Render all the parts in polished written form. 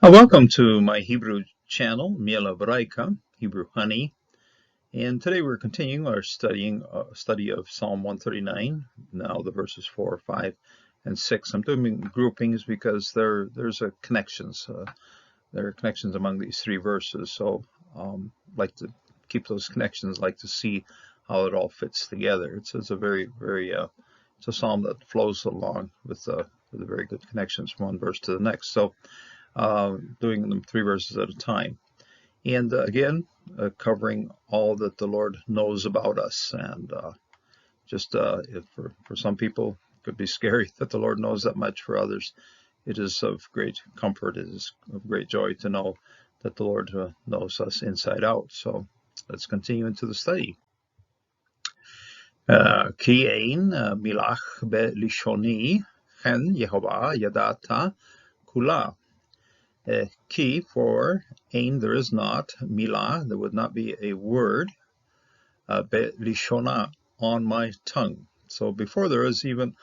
Welcome to my Hebrew channel, Miel Hebraica, Hebrew honey. And today we're continuing our study of Psalm 139. Now the verses 4, 5, and 6. I'm doing groupings because there's connections. There are connections among these three verses. So like to keep those connections, like to see how it all fits together. It's a it's a psalm that flows along with very good connections from one verse to the next. So doing them three verses at a time. And again, covering all that the Lord knows about us. And for some people, it could be scary that the Lord knows that much. For others, it is of great comfort. It is of great joy to know that the Lord knows us inside out. So let's continue into the study. Ki ein milach belishoni chen Jehovah yadata kula. Key for ein, there is not, milah, there would not be a word, lishona, on my tongue. So before there is even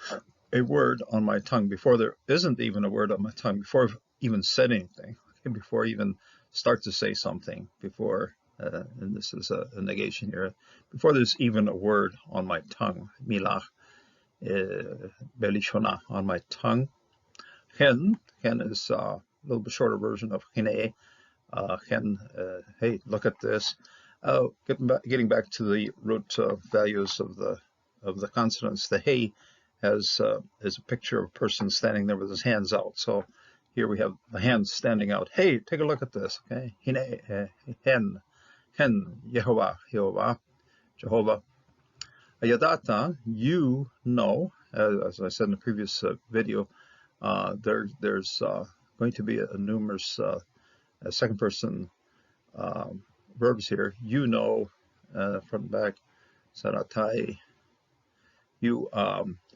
a word on my tongue, before there isn't even a word on my tongue, before I've even said anything, before I even start to say something, before, and this is a negation here, before there's even a word on my tongue, milah, belishona, on my tongue. Hen is a little bit shorter version of hine. Hey, look at this. Getting back to the root values of the consonants, the hey is a picture of a person standing there with his hands out. So here we have the hands standing out. Hey, take a look at this. Okay, hine, hen, Jehovah, Jehovah. Yadata, you know, as I said in the previous video. There's going to be a numerous second person verbs here. You know, front and back, saratai. You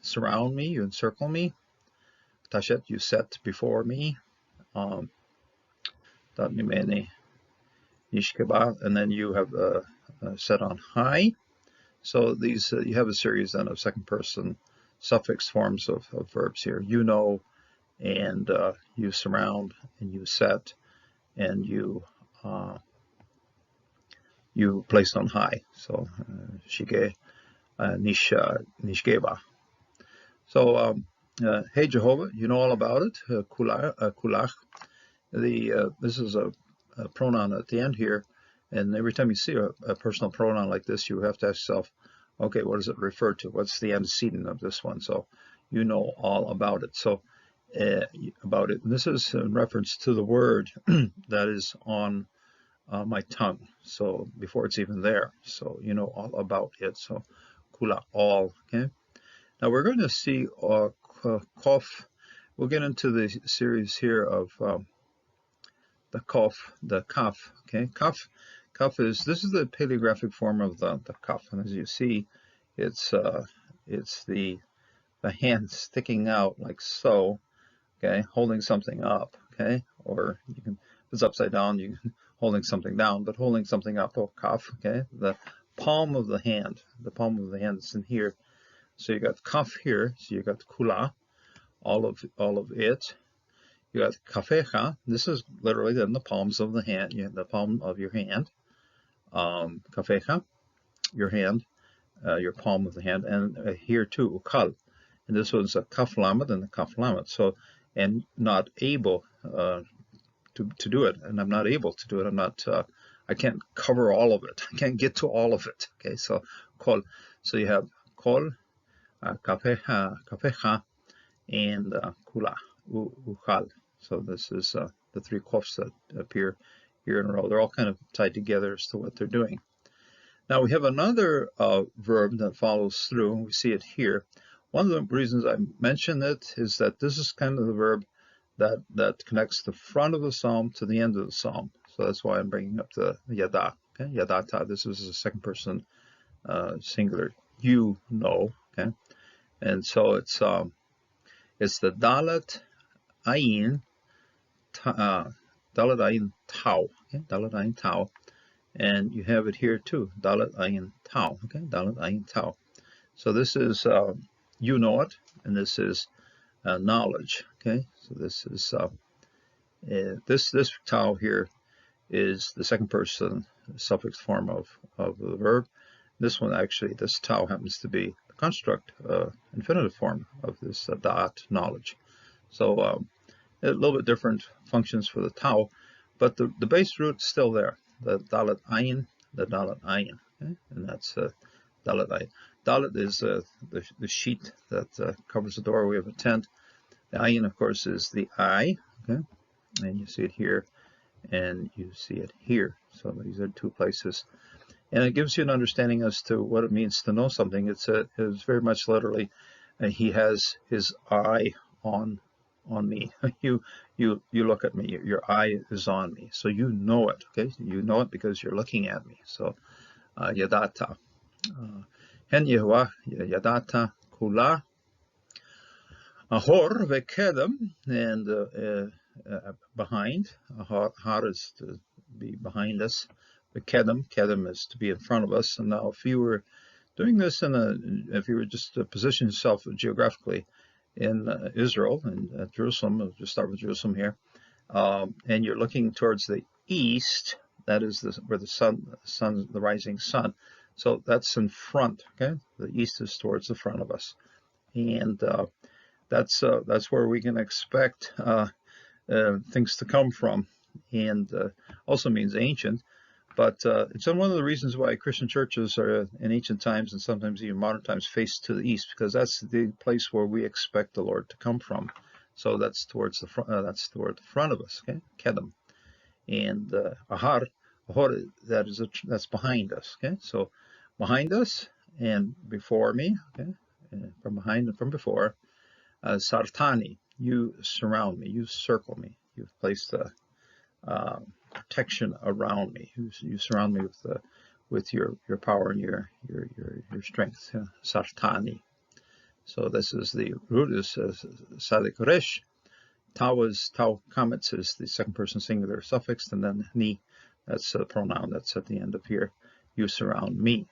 surround me, you encircle me. Tashet, you set before me. Tatnimene nishkeba, and then you have set on high. So these you have a series then of second person suffix forms of verbs here. You know, and you surround, and you set, and you placed on high. So shige, nishgeba. So hey Jehovah, you know all about it. Kulach. This is a pronoun at the end here, and every time you see a personal pronoun like this, you have to ask yourself, okay, what does it refer to? What's the antecedent of this one? So you know all about it. So about it. And this is in reference to the word that is on my tongue. So before it's even there. So you know all about it. So kula, all. Okay. Now we're going to see kof. We'll get into the series here of the kof, the kaf. Okay, kaf. Kaf this is the paleographic form of the kaf, and as you see, it's the hand sticking out like so. Okay, holding something up, okay, or you can, if it's upside down, you can holding something down, but holding something up, or kaf, okay, the palm of the hand is in here. So you got kaf here, so you got kula, all of it. You got kafecha, this is literally then the palms of the hand, the palm of your hand, kafecha, your hand, your palm of the hand, and here too, ukal. And this one's a kaf lamed and a kaf lamed. So, and not able to do it, and I'm not able to do it. I'm not. I can't cover all of it. I can't get to all of it. Okay, so kol. So you have kol, kafecha, and kula, uchal. So this is the three kofs that appear here in a row. They're all kind of tied together as to what they're doing. Now we have another verb that follows through, and we see it here. One of the reasons I mention it is that this is kind of the verb that connects the front of the psalm to the end of the psalm. So that's why I'm bringing up the yada. Okay, yadata. This is a second person singular. You know. Okay, and so it's the dalet ayin tau. Okay, dalet ayin tau. And you have it here too, dalet ayin tau. Okay, dalet ayin tau. So this is you know it, and this is knowledge. Okay, so this is This tau here is the second person suffix form of the verb. This one actually, this tau happens to be the construct infinitive form of this da'at, knowledge. So a little bit different functions for the tau, but the base root is still there. The dalet ayin, okay? And that's dalet ayin. Dalet is the sheet that covers the doorway of a tent. The ayin, of course, is the eye, okay? And you see it here, and you see it here. So these are two places. And it gives you an understanding as to what it means to know something. It's very much literally, he has his eye on me. You look at me. Your eye is on me. So you know it, okay? You know it because you're looking at me. So yadata. Hen Yehovah yadata kula. Ahor vekedem, and behind. Ahor is to be behind us. Kedem is to be in front of us. And now, if you were doing this if you were just to position yourself geographically in Israel and Jerusalem, we'll just start with Jerusalem here, and you're looking towards the east, that is where the rising sun. So that's in front. Okay, the east is towards the front of us, and that's where we can expect things to come from, and also means ancient. But it's one of the reasons why Christian churches are in ancient times and sometimes even modern times face to the east, because that's the place where we expect the Lord to come from. So that's towards the front. That's toward the front of us. Okay, kedem, and ahor, that's behind us. Okay, so behind us and before me. Okay, from behind and from before. Sartani, you surround me. You circle me. You've placed protection around me. You surround me with your power and your strength. Yeah. Sartani. So this is the root is sadik resh. Tau comments is the second person singular suffix, and then ni, that's a pronoun that's at the end of here. You surround me.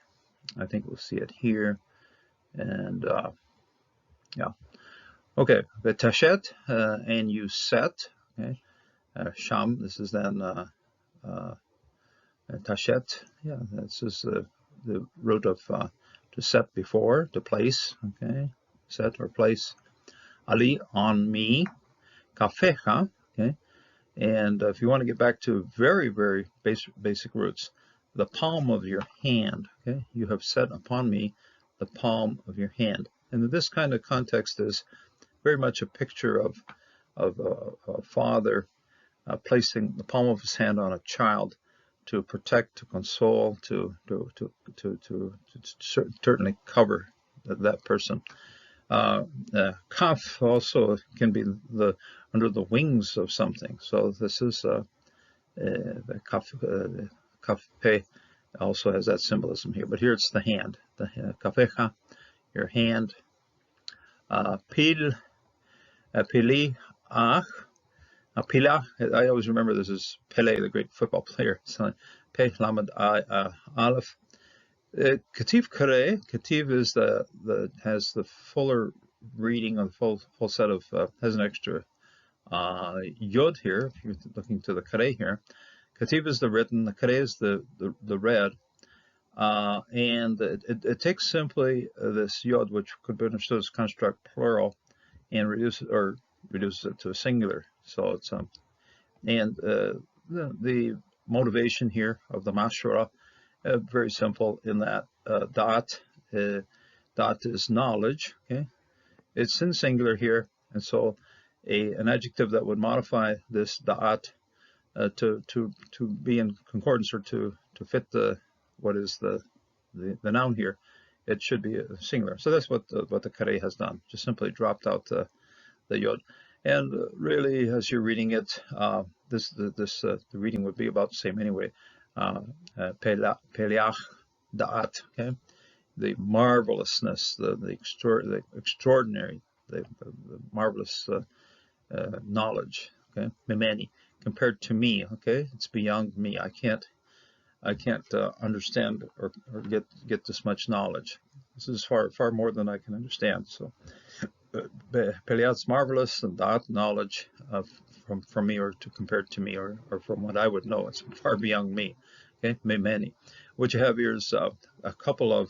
I think we'll see it here, and yeah. Okay, v'tashet, and you set. Okay. Sham, this is then tashet. Yeah, this is the root of to set before, to place. Okay, set or place. Ali, on me. Kafecha. Okay, and if you want to get back to very, very basic roots, the palm of your hand. Okay, you have set upon me the palm of your hand. And this kind of context is very much a picture of a father placing the palm of his hand on a child to protect, to console, to certainly cover that person. Kaf also can be under the wings of something. So this is the kaf pe also has that symbolism here. But here it's the hand, the kafecha, your hand. Pili ach. Pila, I always remember this is Pele, the great football player. So, Pe Lamed Aleph. Kativ Kare. Kativ is has the fuller reading of the full set of has an extra yod here. If you're looking to the Kare here, Kativ is the written. The Kare is the read, and it takes simply this yod, which could be understood as construct plural, and reduces it to a singular. So it's and the motivation here of the Mashura, very simple in that dot is knowledge. Okay, it's in singular here, and so an adjective that would modify this dot to be in concordance or to fit what is the noun here, it should be a singular. So that's what the Kare has done. Just simply dropped out the yod. And really, as you're reading it, the reading would be about the same anyway. Peleach da'at, okay, the marvelousness, the extraordinary, the marvelous knowledge, okay, mimeni, compared to me, okay, it's beyond me. I can't understand or get this much knowledge. This is far more than I can understand. So. Peleat's marvelous, and that knowledge from me, or to compare to me, or from what I would know. It's far beyond me. Okay, many. What you have here is a couple of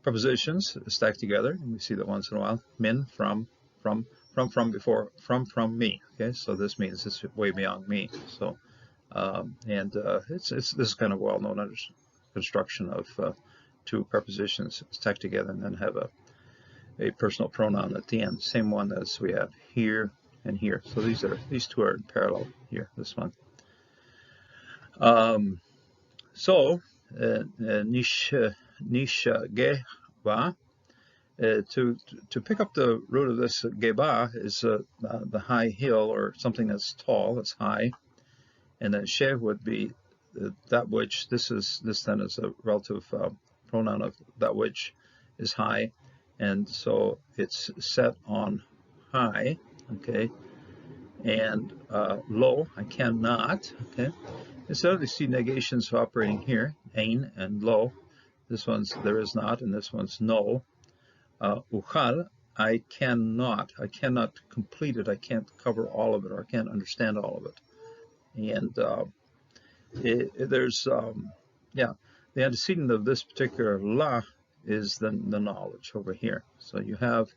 prepositions stacked together, and we see that once in a while. Min, from, before, from me. Okay, so this means it's way beyond me. So, this is kind of well-known construction of two prepositions stacked together and then have a personal pronoun at the end, same one as we have here and here. So these two are in parallel here. This one. Nisha geba. To pick up the root of this geba is the high hill, or something that's tall, that's high, and then she would be that which. This then is a relative pronoun of that which is high, and so it's set on high. Okay, and low, I cannot. Okay, instead we see negations operating here, ein and low. This one's there is not, and this one's no. Uchal, I cannot complete it. I can't cover all of it, or I can't understand all of it. And there's the antecedent of this particular la is the knowledge over here. So you have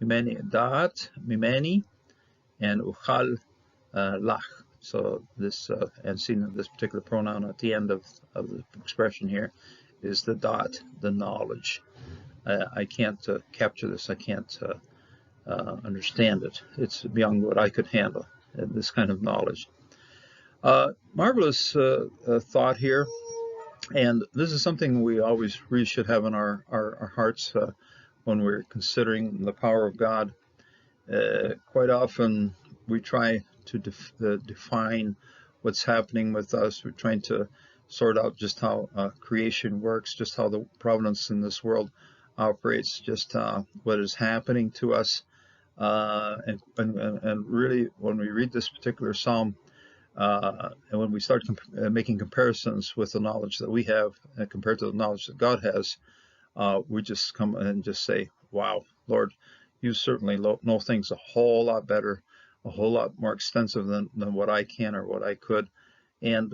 mimeni da'at, mimeni, and uchal lach. So this antecedent of this particular pronoun at the end of the expression here is the dot, the knowledge. I can't capture this. I can't understand it. It's beyond what I could handle, this kind of knowledge. Marvelous thought here. And this is something we always really should have in our hearts when we're considering the power of God. Quite often we try to define what's happening with us. We're trying to sort out just how creation works, just how the providence in this world operates, just what is happening to us. And really, when we read this particular psalm, and when we start making comparisons with the knowledge that we have compared to the knowledge that God has, we just come and just say, wow, Lord, you certainly know things a whole lot better, a whole lot more extensive than what I can or what I could. And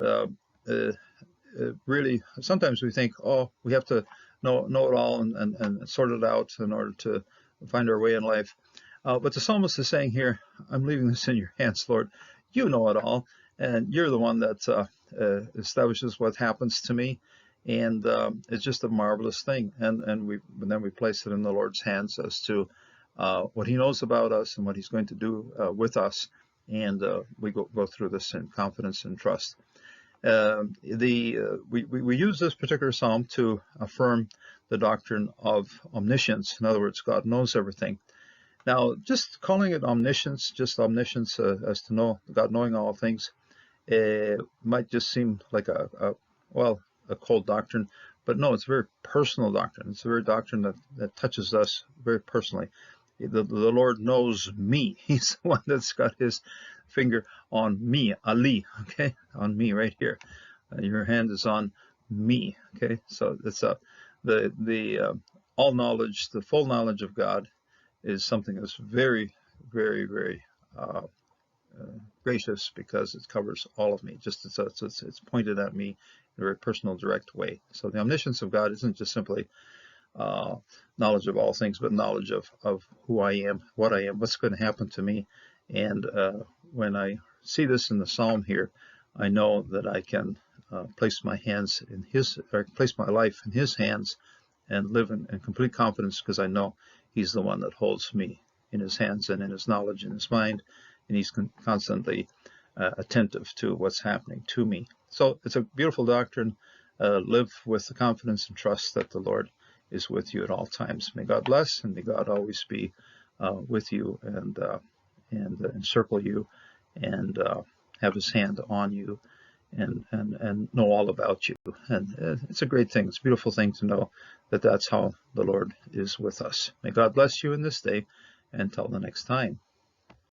really, sometimes we think, oh, we have to know it all and sort it out in order to find our way in life. But the psalmist is saying here, I'm leaving this in your hands, Lord. You know it all, and you're the one that establishes what happens to me. And it's just a marvelous thing. And then we place it in the Lord's hands as to what he knows about us and what he's going to do with us. And we go through this in confidence and trust. We use this particular psalm to affirm the doctrine of omniscience. In other words, God knows everything. Now, just calling it omniscience, as to know God knowing all things, might just seem like a cold doctrine, but no, it's a very personal doctrine. It's a very doctrine that touches us very personally. The Lord knows me. He's the one that's got his finger on me, Ali, okay, on me right here. Your hand is on me, okay. So it's the all knowledge, the full knowledge of God is something that's very, very, very gracious, because it covers all of me. Just it's pointed at me in a very personal, direct way. So the omniscience of God isn't just simply knowledge of all things, but knowledge of who I am, what I am, what's going to happen to me. And when I see this in the psalm here, I know that I can place my life in his hands and live in complete confidence, because I know he's the one that holds me in his hands and in his knowledge, in his mind, and he's constantly attentive to what's happening to me. So it's a beautiful doctrine. Live with the confidence and trust that the Lord is with you at all times. May God bless, and may God always be with you and encircle you and have his hand on you and know all about you. And it's a great thing. It's a beautiful thing to know that that's how the Lord is with us. May God bless you in this day. Until the next time.